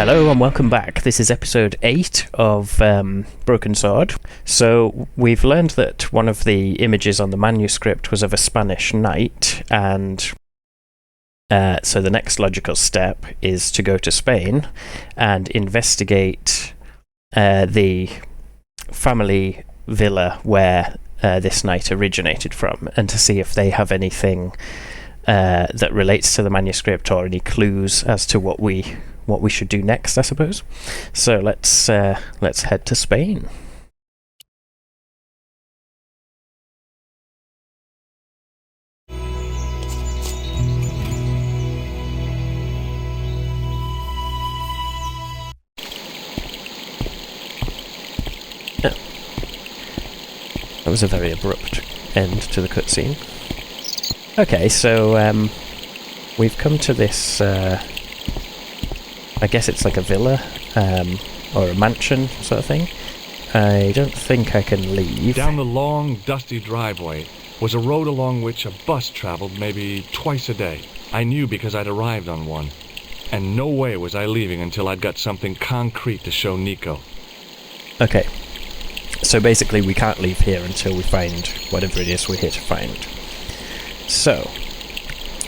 Hello and welcome back. This is episode 8 of Broken Sword. So we've learned that one of the images on the manuscript was of a Spanish knight, and so the next logical step is to go to Spain and investigate the family villa where this knight originated from, and to see if they have anything that relates to the manuscript or any clues as to what we should do next, I suppose. So let's head to Spain. That was a very abrupt end to the cutscene. Okay, so we've come to this, I guess it's like a villa, or a mansion sort of thing. I don't think I can leave. Down the long, dusty driveway was a road along which a bus traveled maybe twice a day. I knew because I'd arrived on one. And no way was I leaving until I'd got something concrete to show Nico. Okay. So basically we can't leave here until we find whatever it is we're here to find. So,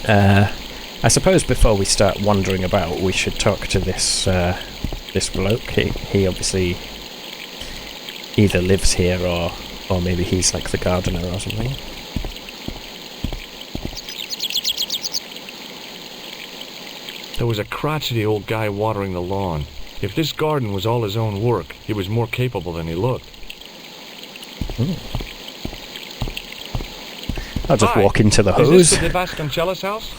I suppose before we start wandering about, we should talk to this this bloke. He obviously either lives here or maybe he's like the gardener or something. There was a crotchety old guy watering the lawn. If this garden was all his own work, he was more capable than he looked. I'll just walk into the hose. Is this the Vasconcelos house?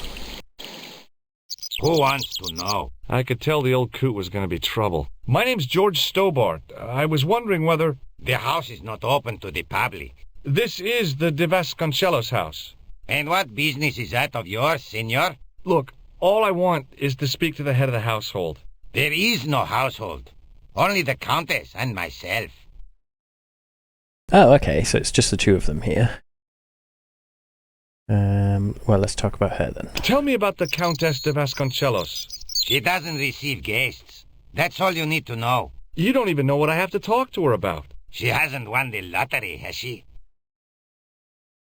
Who wants to know? I could tell the old coot was going to be trouble. My name's Georg Stobbart. I was wondering whether... The house is not open to the public. This is the De Vasconcelos house. And what business is that of yours, senor? Look, all I want is to speak to the head of the household. There is no household. Only the Countess and myself. Oh, okay, so it's just the two of them here. Well, let's talk about her then. Tell me about the Countess de Vasconcelos. She doesn't receive guests. That's all you need to know. You don't even know what I have to talk to her about. She hasn't won the lottery, has she?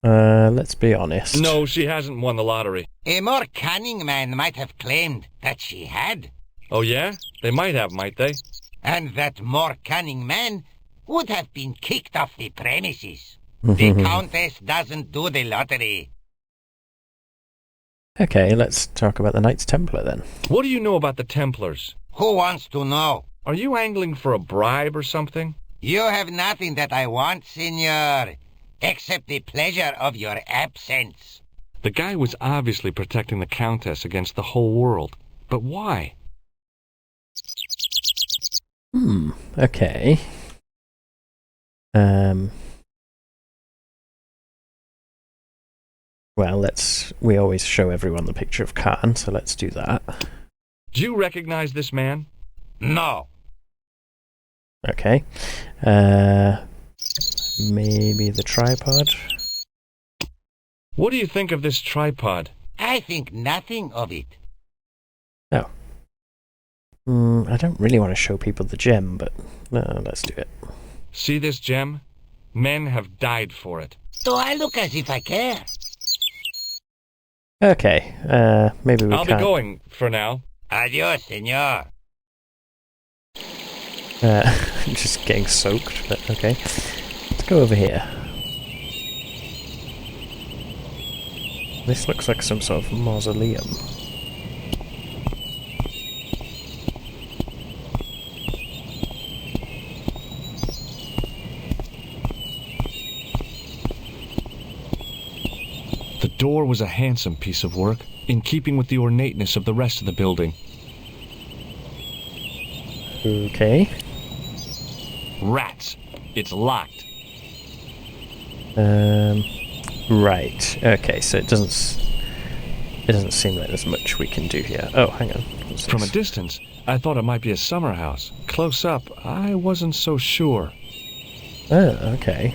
Let's be honest. No, she hasn't won the lottery. A more cunning man might have claimed that she had. Oh yeah? They might have, might they? And that more cunning man would have been kicked off the premises. The Countess doesn't do the lottery. Okay, let's talk about the Knights Templar then. What do you know about the Templars? Who wants to know? Are you angling for a bribe or something? You have nothing that I want, senor, except the pleasure of your absence. The guy was obviously protecting the Countess against the whole world. But why? Okay. Well, we always show everyone the picture of Khan, so let's do that. Do you recognize this man? No. Okay. Maybe the tripod? What do you think of this tripod? I think nothing of it. Oh. I don't really want to show people the gem, but no, let's do it. See this gem? Men have died for it. Do I look as if I care? Okay, maybe we I'll can't... be going for now. Adios, senor. Just getting soaked, but okay. Let's go over here. This looks like some sort of mausoleum. The door was a handsome piece of work, in keeping with the ornateness of the rest of the building. Okay. Rats. It's locked. Right. Okay, so it doesn't seem like there's much we can do here. Oh, hang on. What's From a this? distance, I thought it might be a summer house. Close up, I wasn't so sure. Oh, okay.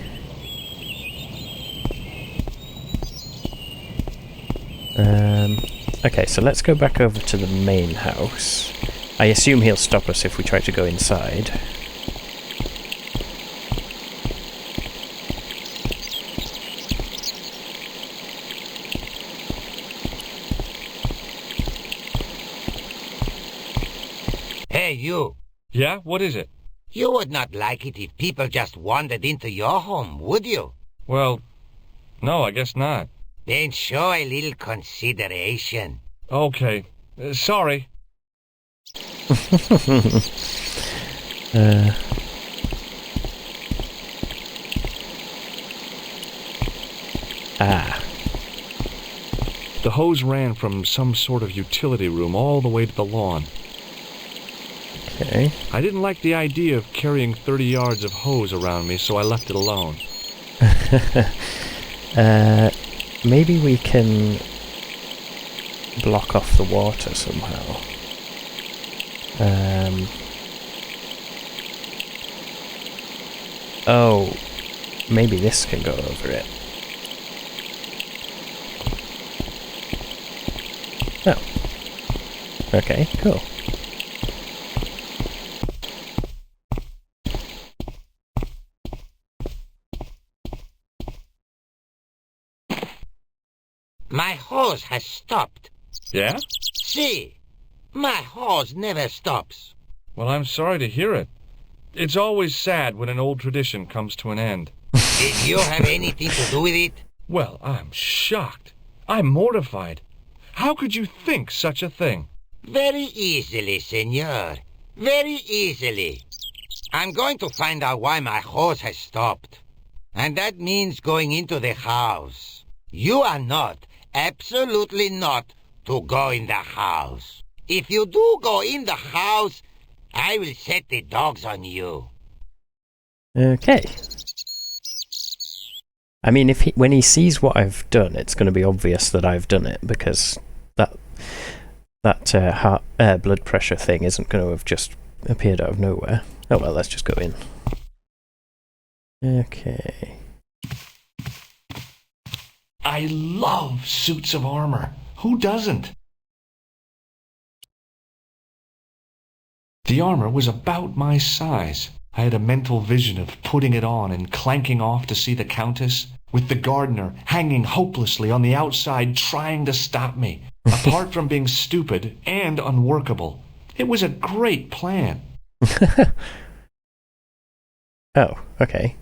Okay, so let's go back over to the main house I assume he'll stop us if we try to go inside. Hey, you. Yeah? What is it? You would not like it if people just wandered into your home, would you? Well, no, I guess not. Then show a little consideration. Okay. Sorry. The hose ran from some sort of utility room all the way to the lawn. Okay. I didn't like the idea of carrying 30 yards of hose around me, so I left it alone. Maybe we can block off the water somehow. Oh, maybe this can go over it. Oh. Okay, cool. My hose has stopped. Yeah? See, my hose never stops. Well, I'm sorry to hear it. It's always sad when an old tradition comes to an end. Did you have anything to do with it? Well, I'm shocked. I'm mortified. How could you think such a thing? Very easily, senor. Very easily. I'm going to find out why my hose has stopped. And that means going into the house. You are not, absolutely not, to go in the house. If you do go in the house, I will set the dogs on you. Okay. I mean, when he sees what I've done, it's going to be obvious that I've done it, because that blood pressure thing isn't going to have just appeared out of nowhere. Oh well, let's just go in. Okay. I love suits of armor. Who doesn't? The armor was about my size. I had a mental vision of putting it on and clanking off to see the Countess, with the gardener hanging hopelessly on the outside trying to stop me, apart from being stupid and unworkable. It was a great plan. Oh, okay.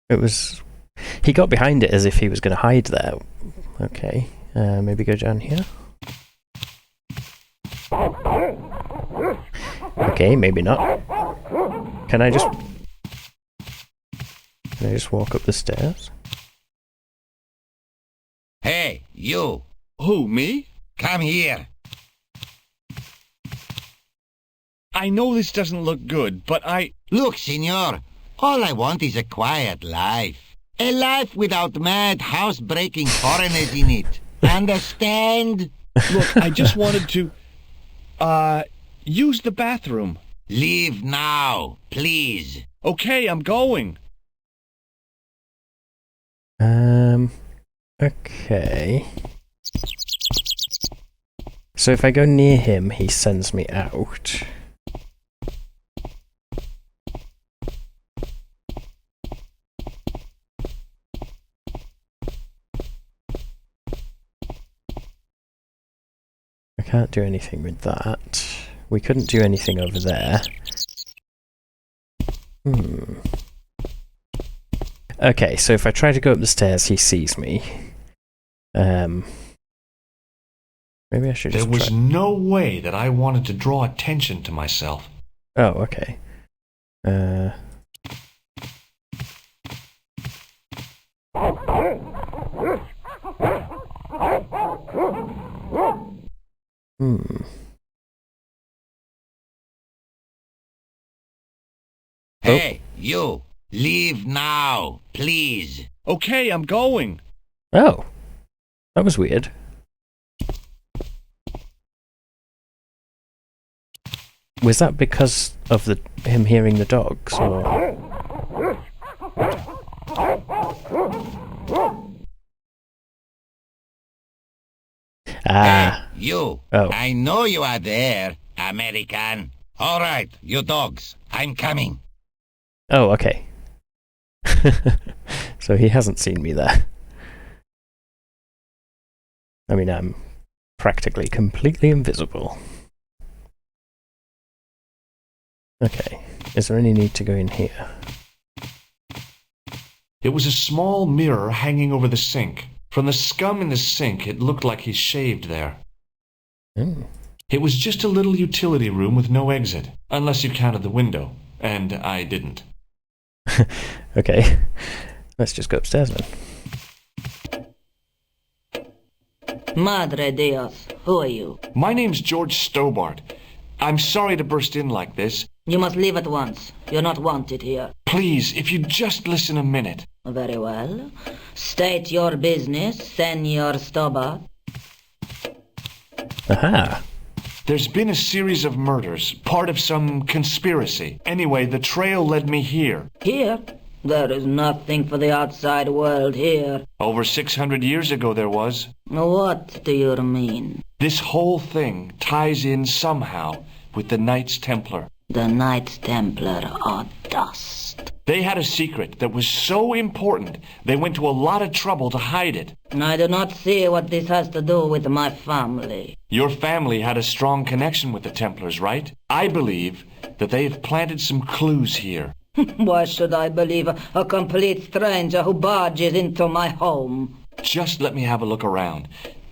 It was... He got behind it as if he was going to hide there. Okay. Maybe go down here? Okay, maybe not. Can I just walk up the stairs? Hey, you. Who, me? Come here. I know this doesn't look good, but Look, senor. All I want is a quiet life. A life without mad, house-breaking foreigners in it. Understand? Look, I just wanted to, use the bathroom. Leave now, please. Okay, I'm going. Okay. So if I go near him, he sends me out. I can't do anything with that. We couldn't do anything over there. Okay, so if I try to go up the stairs, he sees me. Maybe I should just There was no way that I wanted to draw attention to myself. Oh, okay. Hey, you. Leave now, please. Okay, I'm going. Oh, that was weird. Was that because of him hearing the dogs, or? Ah. Hey, you. Oh. I know you are there. American. All right, you dogs, I'm coming. Oh, okay. So he hasn't seen me there. I mean, I'm practically completely invisible. Okay, is there any need to go in here? It was a small mirror hanging over the sink. From the scum in the sink, it looked like he shaved there. Mm. It was just a little utility room with no exit, unless you counted the window, and I didn't. Okay, let's just go upstairs then. Madre Dios, who are you? My name's Georg Stobbart. I'm sorry to burst in like this. You must leave at once. You're not wanted here. Please, if you'd just listen a minute. Very well. State your business, Senor Stobbart. Aha! There's been a series of murders, part of some conspiracy. Anyway, the trail led me here. Here? There is nothing for the outside world here. Over 600 years ago there was. What do you mean? This whole thing ties in somehow with the Knights Templar. The Knights Templar are dust. They had a secret that was so important, they went to a lot of trouble to hide it. I do not see what this has to do with my family. Your family had a strong connection with the Templars, right? I believe that they have planted some clues here. Why should I believe a complete stranger who barges into my home? Just let me have a look around.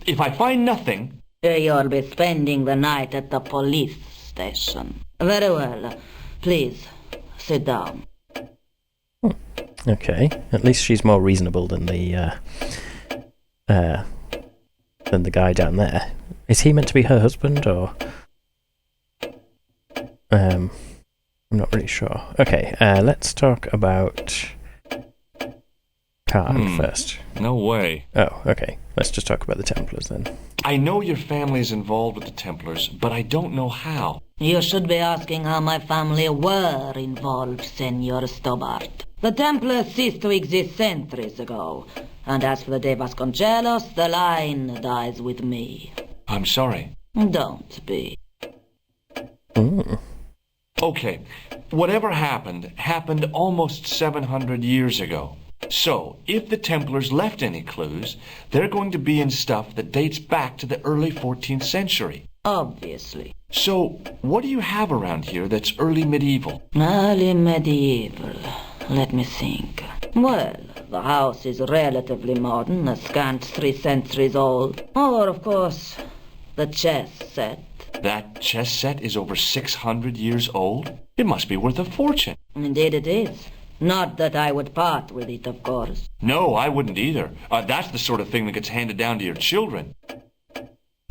If I find nothing... You'll be spending the night at the police station. Very well. Please, sit down. Okay, at least she's more reasonable than the guy down there. Is he meant to be her husband, or... I'm not really sure. Okay, let's talk about Khan first. No way. Oh, okay. Let's just talk about the Templars then. I know your family is involved with the Templars, but I don't know how. You should be asking how my family were involved, Senor Stobbart. The Templars ceased to exist centuries ago. And as for the De Vasconcelos, the line dies with me. I'm sorry. Don't be. Okay, whatever happened almost 700 years ago. So, if the Templars left any clues, they're going to be in stuff that dates back to the early 14th century. Obviously. So, what do you have around here that's early medieval? Early medieval. Let me think. Well, the house is relatively modern, a scant 3 centuries old. Or, of course, the chess set. That chess set is over 600 years old? It must be worth a fortune. Indeed it is. Not that I would part with it, of course. No, I wouldn't either. That's the sort of thing that gets handed down to your children.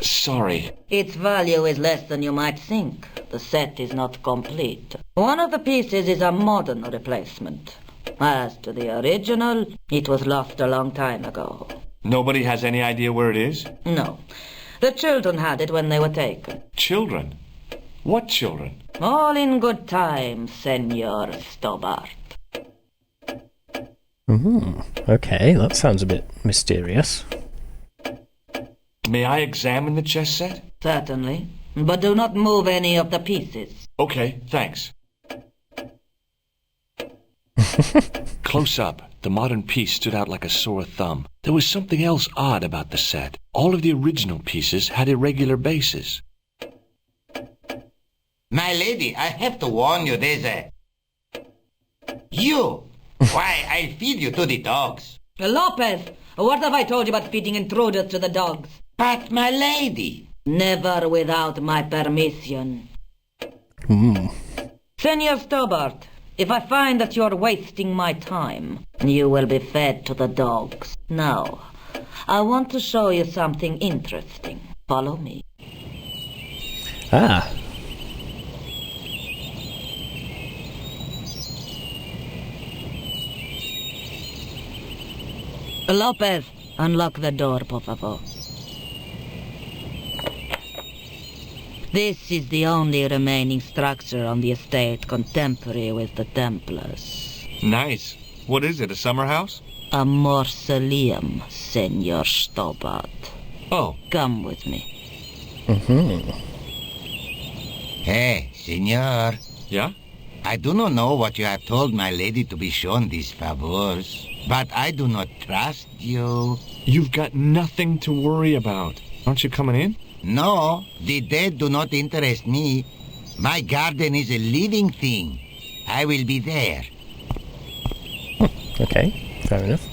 Sorry. Its value is less than you might think. The set is not complete. One of the pieces is a modern replacement. As to the original, it was lost a long time ago. Nobody has any idea where it is? No. The children had it when they were taken. Children? What children? All in good time, Senor Stobbart. Okay, that sounds a bit mysterious. May I examine the chess set? Certainly. But do not move any of the pieces. Okay, thanks. Close up, the modern piece stood out like a sore thumb. There was something else odd about the set. All of the original pieces had irregular bases. My lady, I have to warn you, there's a... You! Why, I'll feed you to the dogs. Lopez, what have I told you about feeding intruders to the dogs? But, my lady... Never without my permission. Senor Stobbart, if I find that you're wasting my time, you will be fed to the dogs. Now, I want to show you something interesting. Follow me. Ah. Lopez, unlock the door, por favor. This is the only remaining structure on the estate contemporary with the Templars. Nice. What is it, a summer house? A mausoleum, Senor Stobbart. Oh. Come with me. Hey, senor. Yeah? I do not know what you have told my lady to be shown these favors, but I do not trust you. You've got nothing to worry about. Aren't you coming in? No, the dead do not interest me. My garden is a living thing. I will be there. Okay, fair enough.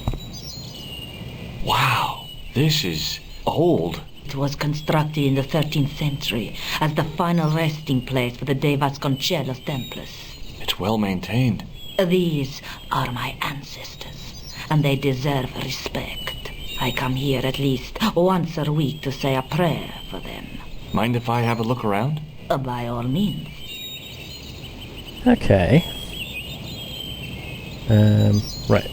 Wow, this is old. It was constructed in the 13th century as the final resting place for the De Vasconcelos Templars. It's well maintained. These are my ancestors, and they deserve respect. I come here at least once a week to say a prayer for them. Mind if I have a look around? By all means. Okay. Right.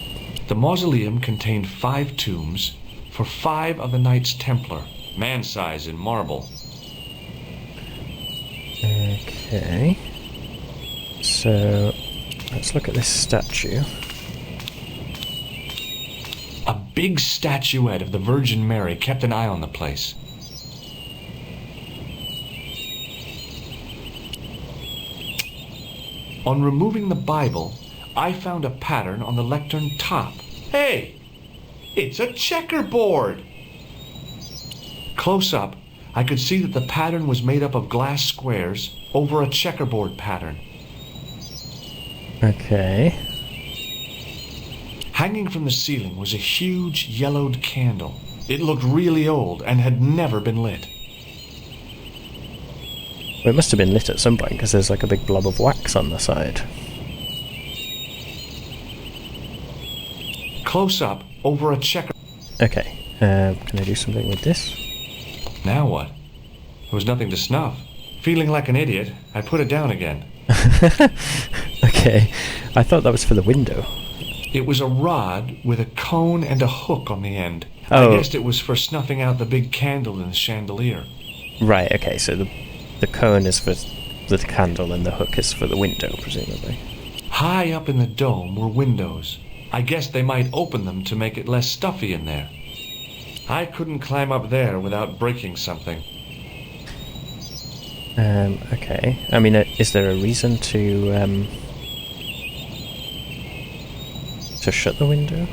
The mausoleum contained 5 tombs for 5 of the Knights Templar, man-size in marble. Okay. So, let's look at this statue. A big statuette of the Virgin Mary kept an eye on the place. On removing the Bible, I found a pattern on the lectern top. Hey! It's a checkerboard! Close up, I could see that the pattern was made up of glass squares over a checkerboard pattern. Okay. Hanging from the ceiling was a huge yellowed candle. It looked really old and had never been lit. Well, it must have been lit at some point because there's like a big blob of wax on the side. Close up, over a checker... Okay. Can I do something with this? Now what? There was nothing to snuff. Feeling like an idiot, I put it down again. Okay. I thought that was for the window. It was a rod with a cone and a hook on the end. Oh. I guessed it was for snuffing out the big candle in the chandelier. Right, okay, so the cone is for the candle and the hook is for the window, presumably. High up in the dome were windows. I guessed they might open them to make it less stuffy in there. I couldn't climb up there without breaking something. Okay. I mean, is there a reason to shut the window?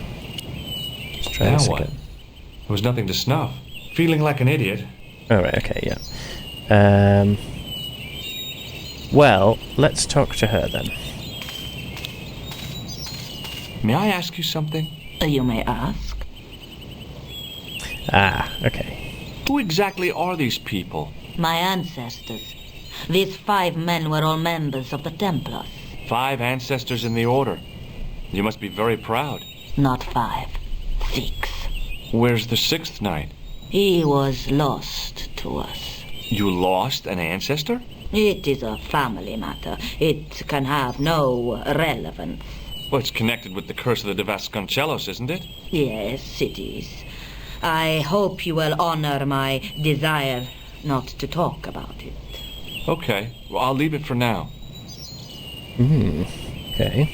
Let's try Now this what? again. There was nothing to snuff. Feeling like an idiot. Oh, right, okay, yeah. Well, let's talk to her then. May I ask you something? You may ask. Ah, okay. Who exactly are these people? My ancestors. These 5 men were all members of the Templars. 5 ancestors in the order. You must be very proud. Not 5. 6. Where's the 6th knight? He was lost to us. You lost an ancestor? It is a family matter. It can have no relevance. Well, it's connected with the curse of the De Vasconcelos, isn't it? Yes, it is. I hope you will honor my desire not to talk about it. Okay, well, I'll leave it for now. Okay.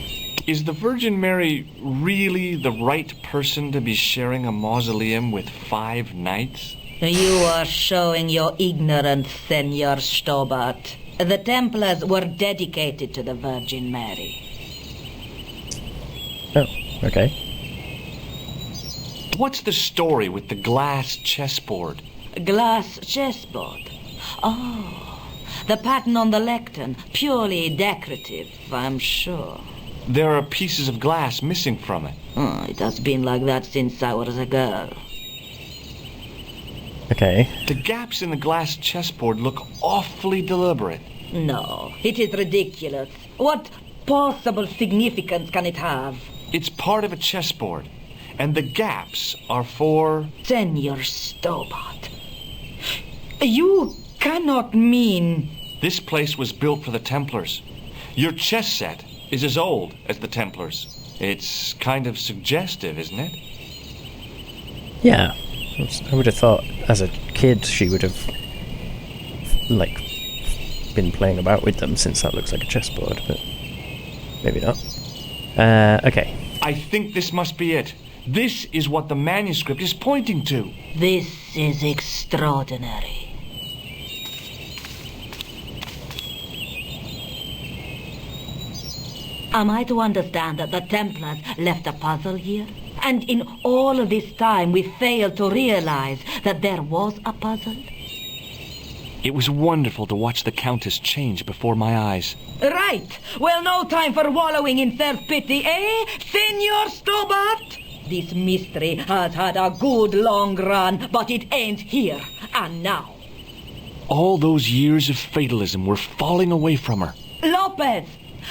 Is the Virgin Mary really the right person to be sharing a mausoleum with 5 knights? You are showing your ignorance, Senor Stobbart. The Templars were dedicated to the Virgin Mary. Oh, okay. What's the story with the glass chessboard? Glass chessboard. Oh, the pattern on the lectern. Purely decorative, I'm sure. There are pieces of glass missing from it. Oh, it has been like that since I was a girl. Okay. The gaps in the glass chessboard look awfully deliberate. No, it is ridiculous. What possible significance can it have? It's part of a chessboard, and the gaps are for... Senor Stobbart, you cannot mean... This place was built for the Templars. Your chess set is as old as the Templars. It's kind of suggestive, isn't it? Yeah. I would have thought as a kid she would have, like, been playing about with them since that looks like a chessboard, but maybe not. Okay. I think this must be it. This is what the manuscript is pointing to. This is extraordinary. Am I to understand that the Templars left a puzzle here? And in all of this time we failed to realize that there was a puzzle? It was wonderful to watch the Countess change before my eyes. Right. Well, no time for wallowing in self-pity, eh, Senor Stobbart? This mystery has had a good long run, but it ends here and now. All those years of fatalism were falling away from her. Lopez!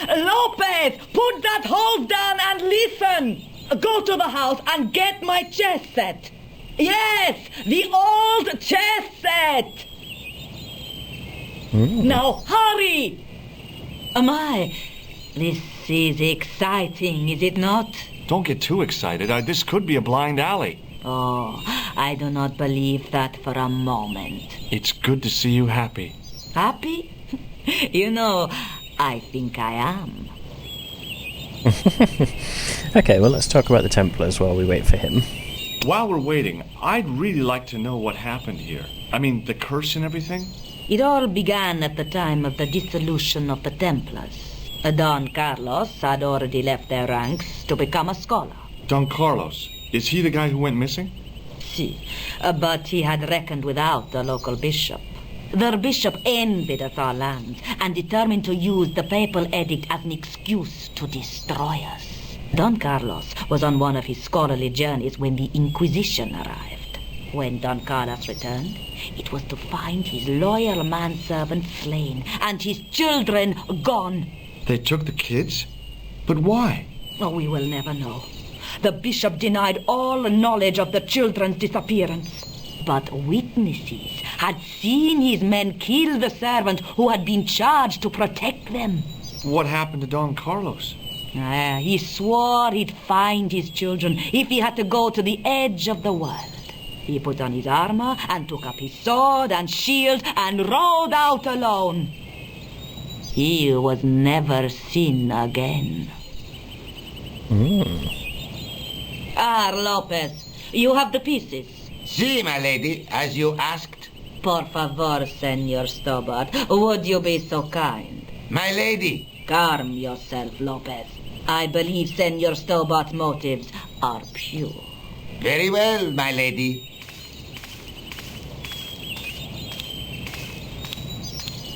Lopez! Put that hose down and listen! Go to the house and get my chess set. Yes, the old chess set! Now hurry! My, this is exciting, is it not? Don't get too excited. This could be a blind alley. Oh, I do not believe that for a moment. It's good to see you happy. Happy? You know, I think I am. Okay, well, let's talk about the Templars while we wait for him. While we're waiting, I'd really like to know what happened here. I mean, the curse and everything? It all began at the time of the dissolution of the Templars. Don Carlos had already left their ranks to become a scholar. Don Carlos, is he the guy who went missing? Si, but he had reckoned without the local bishop. The bishop envied us our lands and determined to use the papal edict as an excuse to destroy us. Don Carlos was on one of his scholarly journeys when the Inquisition arrived. When Don Carlos returned, it was to find his loyal manservant slain and his children gone. They took the kids? But why? Oh, we will never know. The bishop denied all knowledge of the children's disappearance. But witnesses had seen his men kill the servant who had been charged to protect them. What happened to Don Carlos? He swore he'd find his children if he had to go to the edge of the world. He put on his armor and took up his sword and shield and rode out alone. He was never seen again. Lopez, you have the pieces. Si, my lady, as you asked. Por favor, Senor Stobbart, would you be so kind? My lady. Calm yourself, Lopez. I believe Senor Stobbart's motives are pure. Very well, my lady.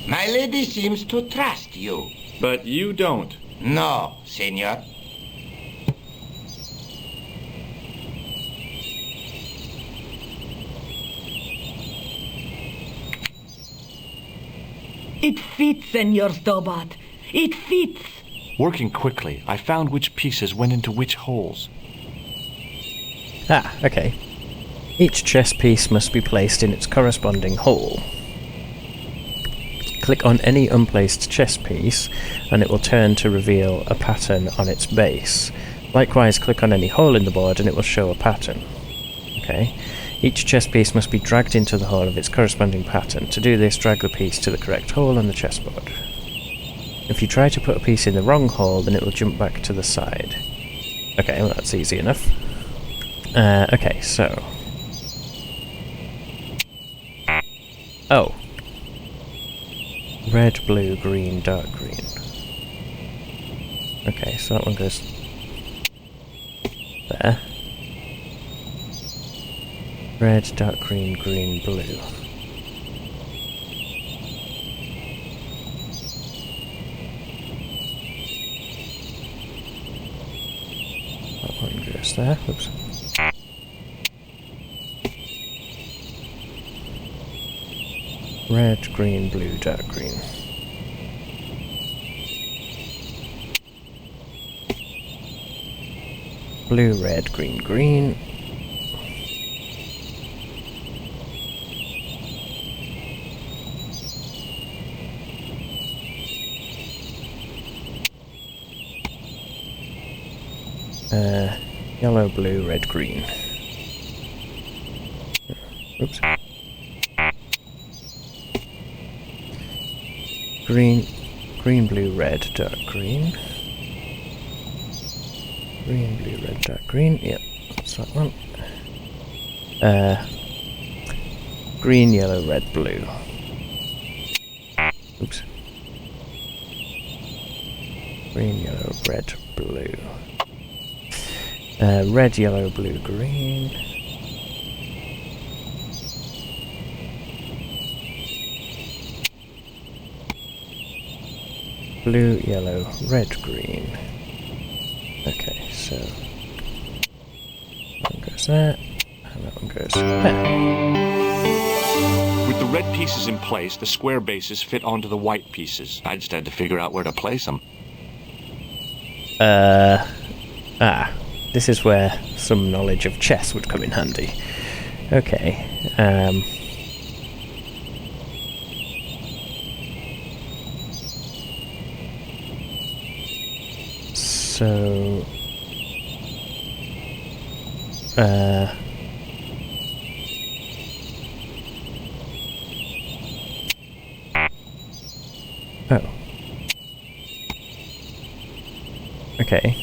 My lady seems to trust you. But you don't. No, senor. It fits, Senor Stobbart. It fits. Working quickly, I found which pieces went into which holes. Ah, okay. Each chess piece must be placed in its corresponding hole. Click on any unplaced chess piece and it will turn to reveal a pattern on its base. Likewise, click on any hole in the board and it will show a pattern. Okay. Each chess piece must be dragged into the hole of its corresponding pattern. To do this, drag the piece to the correct hole on the chessboard. If you try to put a piece in the wrong hole, then it will jump back to the side. Okay, well that's easy enough. Okay, so... Oh. Red, blue, green, dark green. Okay, so that one goes... there. Red, dark green, green, blue. That one goes there. Oops. Red, green, blue, dark green. Blue, red, green, green. Yellow, blue, red, green. Oops. Green, green, blue, red, dark green. Green, blue, red, dark green. Yep, that's that one. Green, yellow, red, blue. Oops. Green, yellow, red, blue. Red, yellow, blue, green. Blue, yellow, red, green. Okay, so that one goes there, and that one goes there. With the red pieces in place, the square bases fit onto the white pieces. I just had to figure out where to place them. This is where some knowledge of chess would come in handy. Okay, so... Oh. Okay.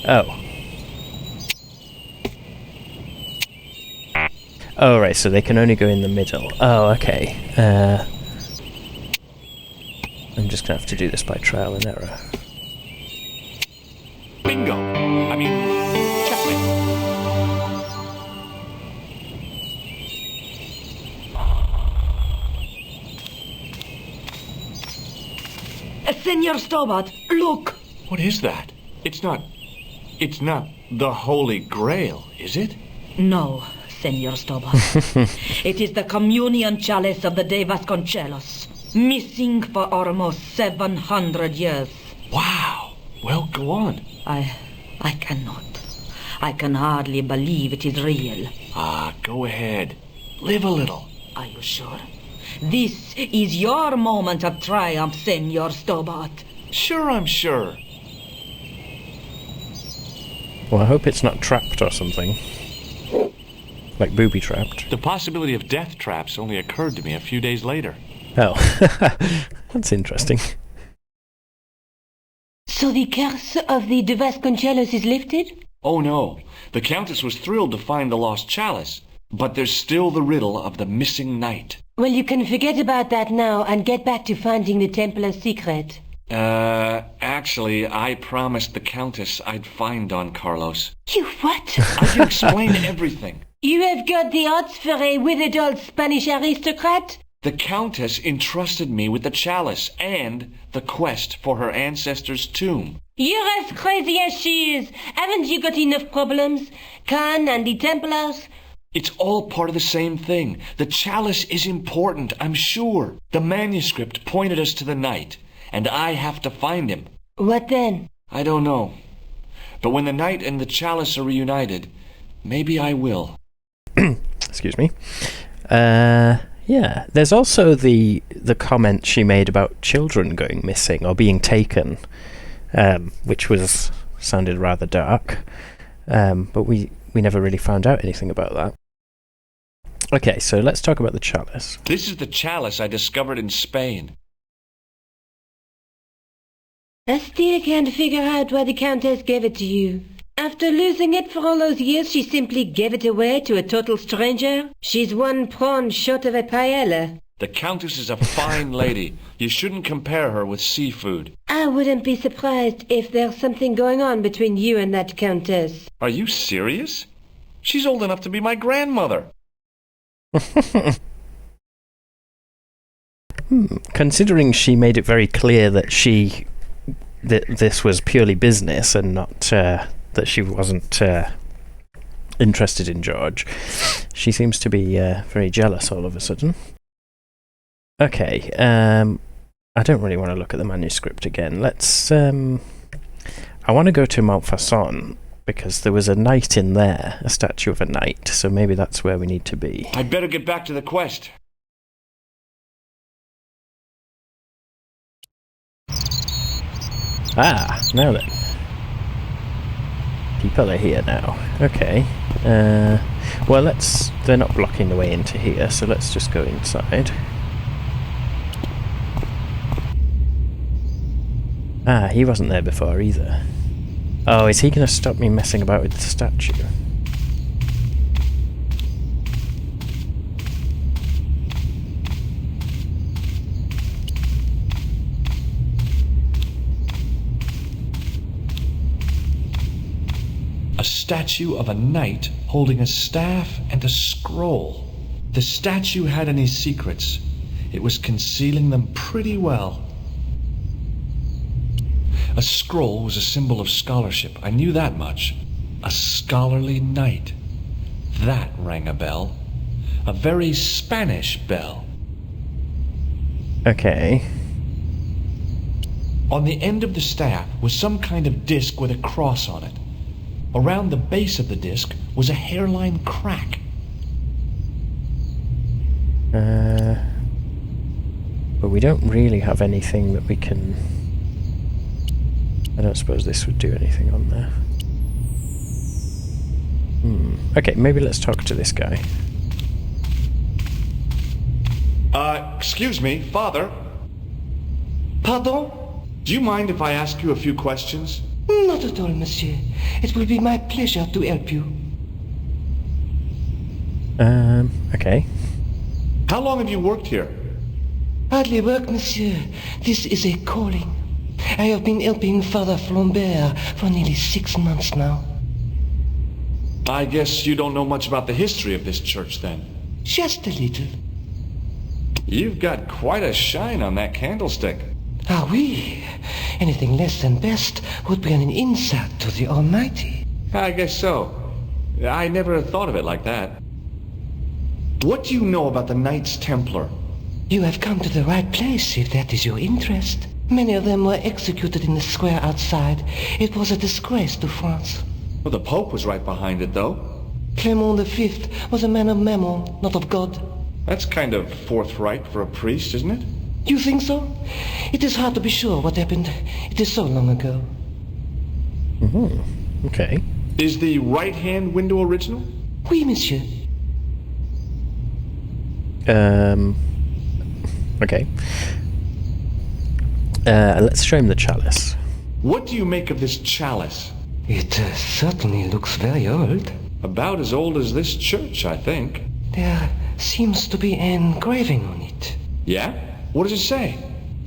Oh. Oh, right, so they can only go in the middle. Oh, okay. I'm just gonna have to do this by trial and error. Bingo! I mean, checkmate. Senor Stobbart, look! What is that? It's not the Holy Grail, is it? No, Senor Stobbart. It is the communion chalice of the De Vasconcelos, missing for almost 700 years. Wow! Well, go on. I cannot. I can hardly believe it is real. Go ahead. Live a little. Are you sure? This is your moment of triumph, Senor Stobbart. Sure, I'm sure. Well, I hope it's not trapped or something. Like booby-trapped. The possibility of death traps only occurred to me a few days later. Oh. That's interesting. So the curse of the De Vasconcelos is lifted? Oh no, the Countess was thrilled to find the lost chalice, but there's still the riddle of the missing knight. Well, you can forget about that now and get back to finding the Templars' secret. Actually, I promised the Countess I'd find Don Carlos. You what? I can explain everything. You have got the odds for a withered old Spanish aristocrat? The Countess entrusted me with the chalice and the quest for her ancestor's tomb. You're as crazy as she is. Haven't you got enough problems? Khan and the Templars? It's all part of the same thing. The chalice is important, I'm sure. The manuscript pointed us to the knight, and I have to find him. What then? I don't know. But when the knight and the chalice are reunited, maybe I will. Excuse me. Yeah. There's also the comment she made about children going missing or being taken, which sounded rather dark. But we never really found out anything about that. Okay, so let's talk about the chalice. This is the chalice I discovered in Spain. I still can't figure out why the Countess gave it to you. After losing it for all those years, she simply gave it away to a total stranger? She's one prawn short of a paella. The Countess is a fine lady. You shouldn't compare her with seafood. I wouldn't be surprised if there's something going on between you and that Countess. Are you serious? She's old enough to be my grandmother. Considering she made it very clear that this was purely business and not that she wasn't interested in George, she seems to be very jealous all of a sudden. Okay, I don't really want to look at the manuscript again. Let's... I want to go to Montfaucon, because there was a knight in there, a statue of a knight, so maybe that's where we need to be. I'd better get back to the quest. Ah, now then. People are here now. Okay. Well, they're not blocking the way into here, so let's just go inside. Ah, he wasn't there before either. Oh, is he going to stop me messing about with the statue? statue of a knight holding a staff and a scroll. The statue had any secrets. It was concealing them pretty well. A scroll was a symbol of scholarship. I knew that much. A scholarly knight. That rang a bell. A very Spanish bell. Okay. On the end of the staff was some kind of disc with a cross on it. Around the base of the disc was a hairline crack. But we don't really have anything that we can... I don't suppose this would do anything on there. Okay, maybe let's talk to this guy. Excuse me, Father. Pardon? Do you mind if I ask you a few questions? Not at all, monsieur. It will be my pleasure to help you. Okay. How long have you worked here? Hardly work, monsieur. This is a calling. I have been helping Father Flambert for nearly 6 months now. I guess you don't know much about the history of this church, then. Just a little. You've got quite a shine on that candlestick. Ah, oui. Anything less than best would be an insult to the Almighty. I guess so. I never thought of it like that. What do you know about the Knights Templar? You have come to the right place, if that is your interest. Many of them were executed in the square outside. It was a disgrace to France. Well, the Pope was right behind it, though. Clement V was a man of mammon, not of God. That's kind of forthright for a priest, isn't it? You think so? It is hard to be sure what happened. It is so long ago. Okay. Is the right-hand window original? Oui, monsieur. Okay. Let's show him the chalice. What do you make of this chalice? It certainly looks very old. About as old as this church, I think. There seems to be an engraving on it. Yeah? What does it say?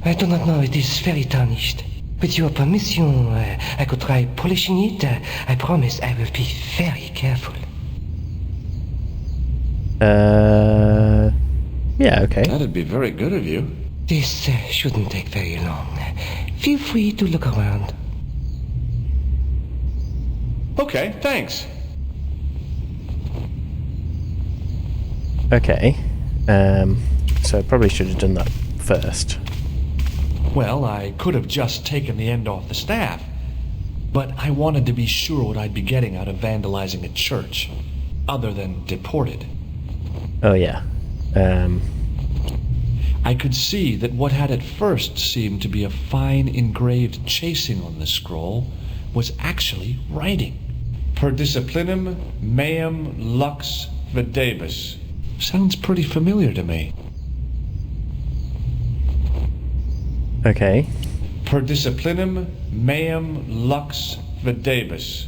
I do not know. It is very tarnished. With your permission, I could try polishing it. I promise I will be very careful. Yeah, okay. That'd be very good of you. This shouldn't take very long. Feel free to look around. Okay, thanks. Okay. So I probably should have done that first. Well, I could have just taken the end off the staff, but I wanted to be sure what I'd be getting out of vandalizing a church, other than deported. Oh, yeah. I could see that what had at first seemed to be a fine engraved chasing on the scroll was actually writing. Per disciplinum meum lux videbus. Sounds pretty familiar to me. Okay. Per disciplinum meum lux videbus.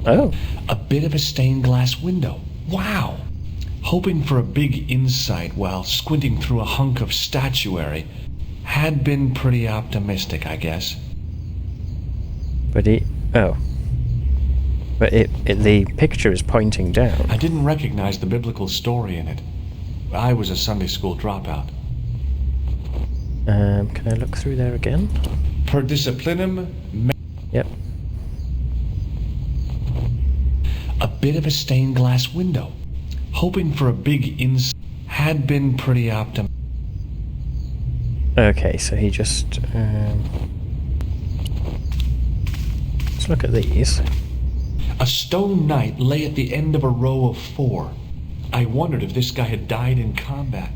Oh. A bit of a stained glass window. Wow! Hoping for a big insight while squinting through a hunk of statuary had been pretty optimistic, I guess. But the picture is pointing down. I didn't recognize the biblical story in it. I was a Sunday school dropout. Can I look through there again? Per disciplinum... Yep. A bit of a stained glass window. Hoping for a big insight had been pretty optimistic. Okay, so he just... let's look at these. A stone knight lay at the end of a row of 4. I wondered if this guy had died in combat.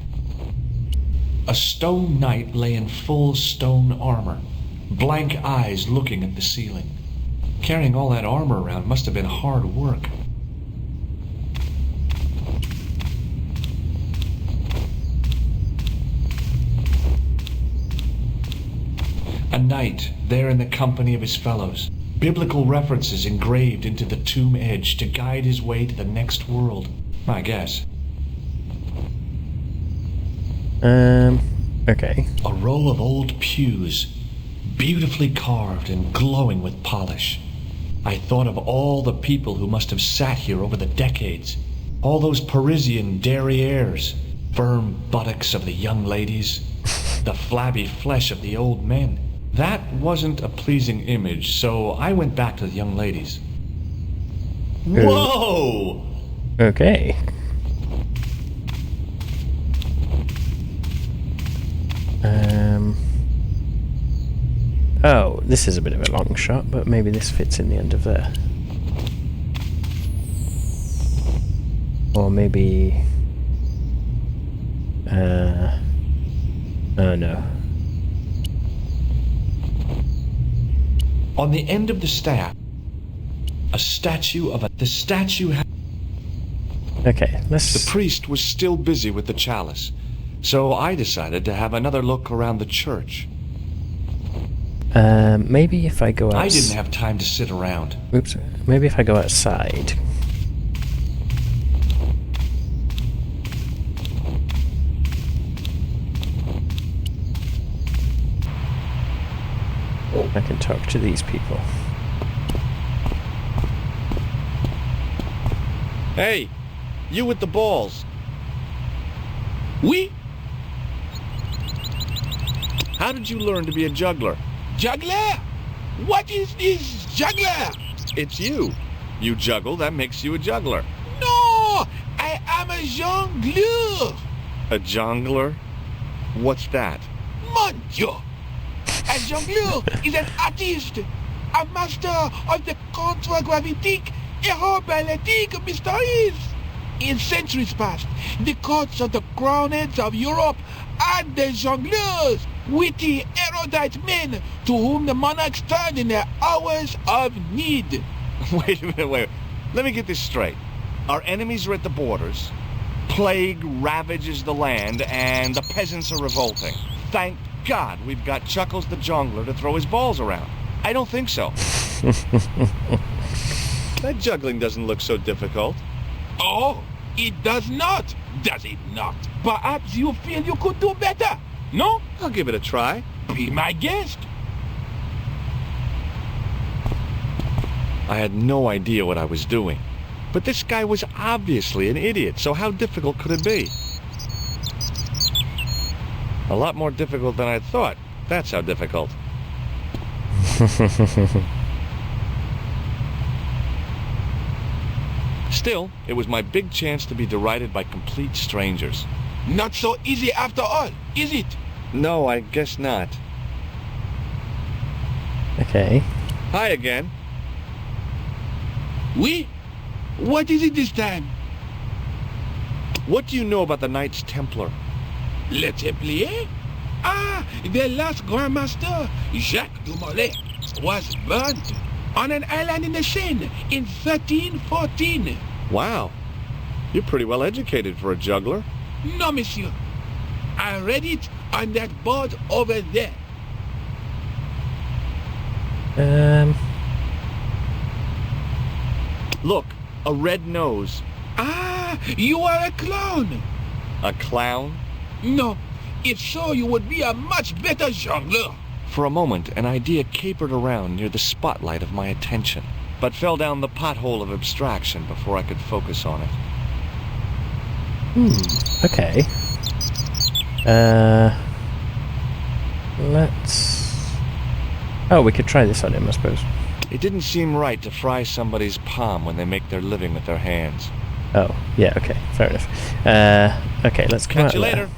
A stone knight lay in full stone armor, blank eyes looking at the ceiling. Carrying all that armor around must have been hard work. A knight there in the company of his fellows. Biblical references engraved into the tomb edge to guide his way to the next world, I guess. Okay. A row of old pews, beautifully carved and glowing with polish. I thought of all the people who must have sat here over the decades. All those Parisian derrieres, firm buttocks of the young ladies, the flabby flesh of the old men. That wasn't a pleasing image, so I went back to the young ladies. Whoa! Okay. Oh, this is a bit of a long shot, but maybe this fits in the end of there. Or maybe... oh no. On the end of the staff, a statue of the statue Okay, let's... The priest was still busy with the chalice, so I decided to have another look around the church. Maybe if I go outside... I didn't have time to sit around. Oops. Maybe if I go outside... I can talk to these people. Hey, you with the balls. Oui? How did you learn to be a juggler? Juggler? What is this juggler? It's you. You juggle, that makes you a juggler. No! I am a jongleur! A jongler? What's that? Mon Dieu! A jongleur is an artist, a master of the contragravitic aeroballetic mysteries. In centuries past, the courts of the crowned heads of Europe had the jongleurs, witty, erudite men to whom the monarchs turned in their hours of need. Wait a minute, wait. Let me get this straight. Our enemies are at the borders, plague ravages the land, and the peasants are revolting. Thank God we've got Chuckles the Jongler to throw his balls around. I don't think so. That juggling doesn't look so difficult. Oh, it does not, does it not? Perhaps you feel you could do better, no? I'll give it a try. Be my guest. I had no idea what I was doing. But this guy was obviously an idiot, so how difficult could it be? A lot more difficult than I thought. That's how difficult. Still, it was my big chance to be derided by complete strangers. Not so easy after all, is it? No, I guess not. Okay. Hi again. Oui? What is it this time? What do you know about the Knights Templar? Le Templier? Ah, the last Grand Master, Jacques Dumoulin, was burnt on an island in the Seine in 1314. Wow. You're pretty well educated for a juggler. No, monsieur. I read it on that board over there. Look, a red nose. Ah, you are a clown. A clown? No, if so, you would be a much better jongleur. For a moment, an idea capered around near the spotlight of my attention, but fell down the pothole of abstraction before I could focus on it. Okay. Let's... Oh, we could try this on him, I suppose. It didn't seem right to fry somebody's palm when they make their living with their hands. Oh, yeah, okay, fair enough. Okay, let's come Catch out you there. later.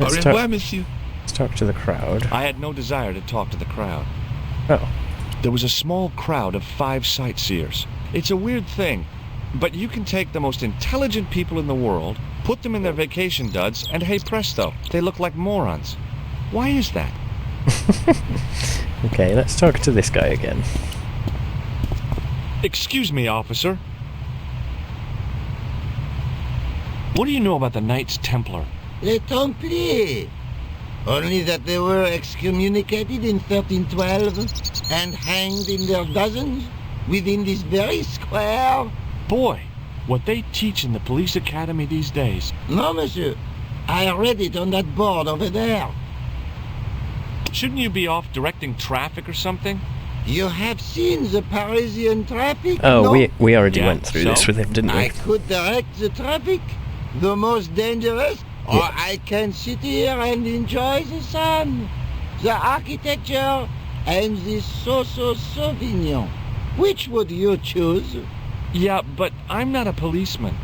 Au Let's revoir, talk, monsieur. let's talk to the crowd. I had no desire to talk to the crowd. Oh. There was a small crowd of 5 sightseers. It's a weird thing, but you can take the most intelligent people in the world, put them in their vacation duds, and hey presto, they look like morons. Why is that? Okay, let's talk to this guy again. Excuse me, officer. What do you know about the Knights Templar? Les Templiers. Only that they were excommunicated in 1312 and hanged in their dozens within this very square. Boy, what they teach in the police academy these days. No, monsieur. I read it on that board over there. Shouldn't you be off directing traffic or something? You have seen the Parisian traffic? Oh, no? we already Yeah, went through so? this with him, didn't I we? could direct the traffic, the most dangerous, or I can sit here and enjoy the sun, the architecture, and the Sauvignon. Which would you choose? Yeah, but I'm not a policeman.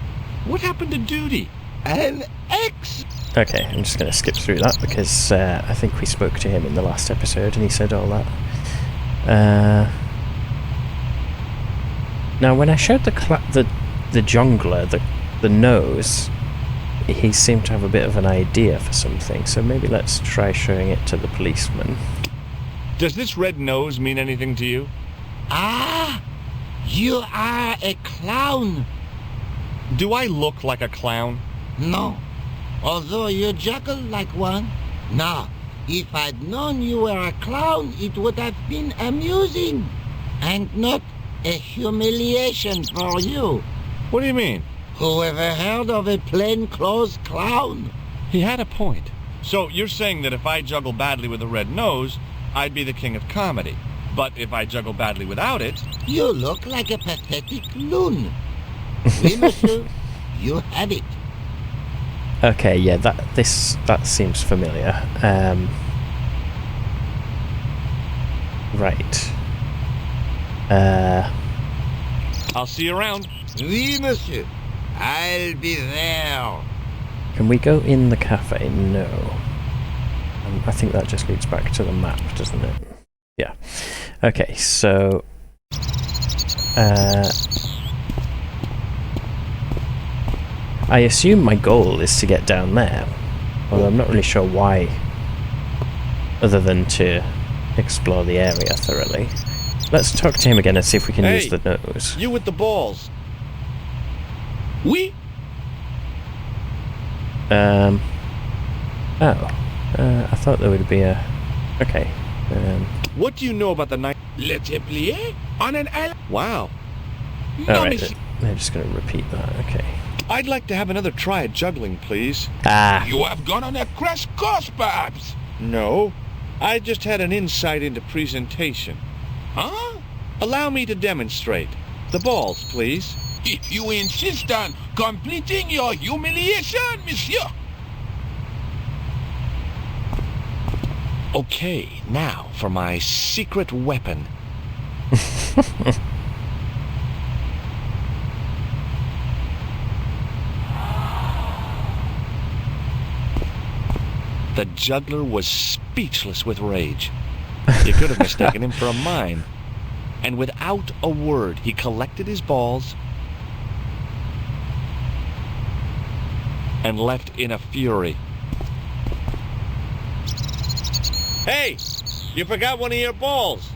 What happened to duty? An X. Okay, I'm just going to skip through that because I think we spoke to him in the last episode and he said all that. Now, when I showed the jungler the nose, he seemed to have a bit of an idea for something, so maybe let's try showing it to the policeman. Does this red nose mean anything to you? Ah, you are a clown. Do I look like a clown? No, although you juggle like one. Now, if I'd known you were a clown, it would have been amusing, and not a humiliation for you. What do you mean? Who ever heard of a plainclothes clown? He had a point. So you're saying that if I juggle badly with a red nose, I'd be the king of comedy. But if I juggle badly without it... You look like a pathetic loon. Oui, monsieur, you have it. Okay, yeah, that seems familiar. Right. I'll see you around. Oui, monsieur. I'll be there. Can we go in the cafe? No. I think that just leads back to the map, doesn't it? Yeah. Okay, so... I assume my goal is to get down there, although I'm not really sure why, other than to explore the area thoroughly. Let's talk to him again and see if we can use the nose. You with the balls. Oui? I thought there would be a... Okay. What do you know about the night? Le Templier? On an island? Wow. No, Alright, monsieur. they're just going to repeat that, okay. I'd like to have another try at juggling, please. Ah! You have gone on a crash course, perhaps? No. I just had an insight into presentation. Huh? Allow me to demonstrate. The balls, please. If you insist on completing your humiliation, monsieur. Okay, now for my secret weapon. The juggler was speechless with rage. You could have mistaken him for a mime. And without a word, he collected his balls and left in a fury. Hey! You forgot one of your balls!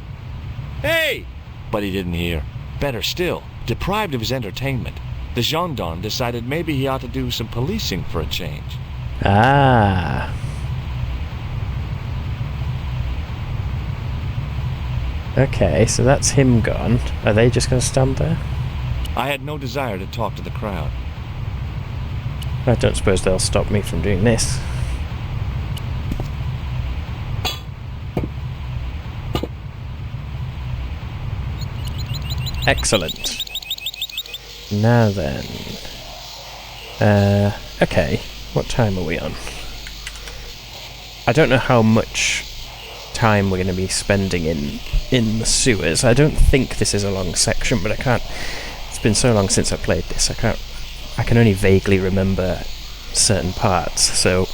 Hey! But he didn't hear. Better still, deprived of his entertainment, the gendarme decided maybe he ought to do some policing for a change. Ah! Okay, so that's him gone. Are they just going to stand there? I had no desire to talk to the crowd. I don't suppose they'll stop me from doing this. Excellent. Now then. Okay. What time are we on? I don't know how much time we're going to be spending in the sewers. I don't think this is a long section, but I can't... It's been so long since I played this, I can only vaguely remember certain parts, so...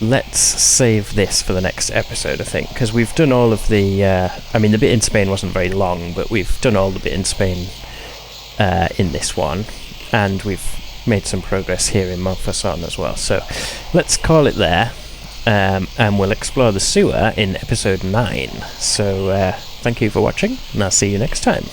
let's save this for the next episode, I think, because we've done all of the... I mean, the bit in Spain wasn't very long, but we've done all the bit in Spain in this one, and we've made some progress here in Montfaucon as well, so let's call it there. And we'll explore the sewer in episode 9. So, thank you for watching, and I'll see you next time.